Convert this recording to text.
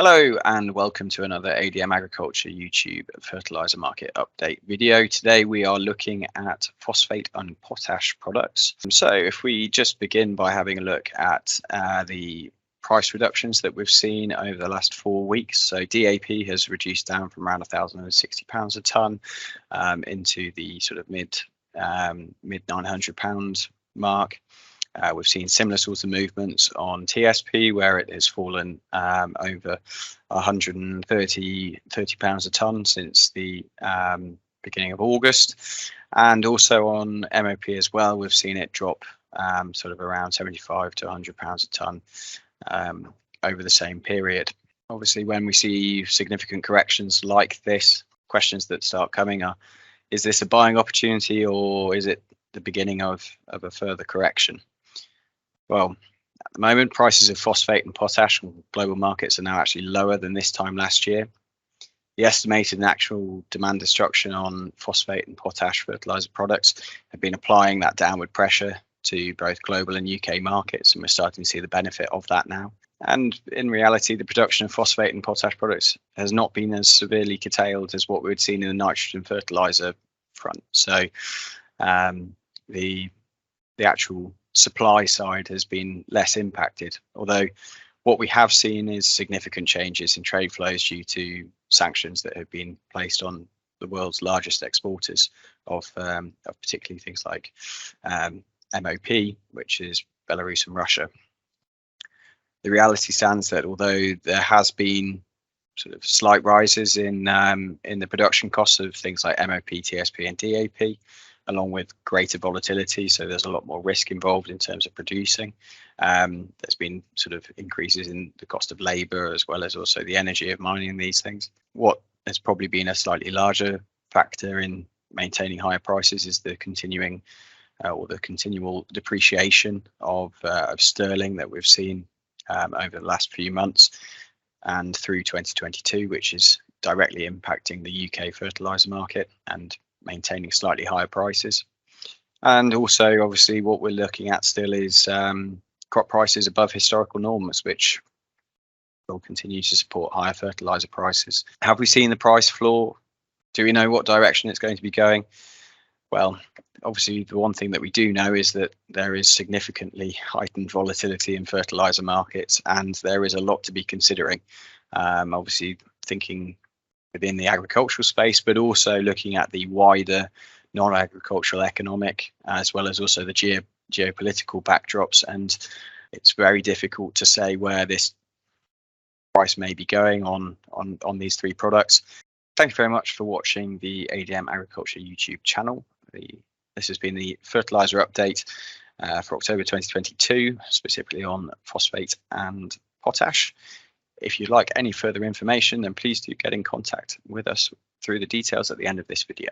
Hello and welcome to another ADM Agriculture YouTube fertilizer market update video. Today we are looking at phosphate and potash products. So if we just begin by having a look at the price reductions that we've seen over the last 4 weeks. So DAP has reduced down from around £1,060 a tonne into the sort of mid £900 mark. We've seen similar sorts of movements on TSP, where it has fallen over £130 a tonne since the beginning of August, and also on MOP as well. We've seen it drop sort of around £75 to £100 a tonne over the same period. Obviously, when we see significant corrections like this, questions that start coming are: is this a buying opportunity, or is it the beginning of a further correction? Well, at the moment, prices of phosphate and potash on global markets are now actually lower than this time last year. The estimated actual demand destruction on phosphate and potash fertilizer products have been applying that downward pressure to both global and UK markets, and we're starting to see the benefit of that now. And in reality, the production of phosphate and potash products has not been as severely curtailed as what we'd seen in the nitrogen fertilizer front. So the actual supply side has been less impacted, although what we have seen is significant changes in trade flows due to sanctions that have been placed on the world's largest exporters of particularly things like MOP, which is Belarus and Russia. The reality stands that although there has been sort of slight rises in the production costs of things like MOP, TSP and DAP, along with greater volatility, so there's a lot more risk involved in terms of producing. There's been sort of increases in the cost of labour, as well as also the energy of mining these things. What has probably been a slightly larger factor in maintaining higher prices is the continuing or the continual depreciation of sterling that we've seen over the last few months and through 2022, which is directly impacting the UK fertiliser market and maintaining slightly higher prices. And also, obviously, what we're looking at still is crop prices above historical norms, which will continue to support higher fertiliser prices. Have we seen the price floor? Do we know what direction it's going to be going? Well, obviously, the one thing that we do know is that there is significantly heightened volatility in fertiliser markets, and there is a lot to be considering. Obviously, thinking within the agricultural space, but also looking at the wider non-agricultural economic, as well as also the geopolitical backdrops. And it's very difficult to say where this price may be going on these three products. Thank you very much for watching the ADM Agriculture YouTube channel. This has been the fertilizer update for October 2022, specifically on phosphate and potash. If you'd like any further information, then please do get in contact with us through the details at the end of this video.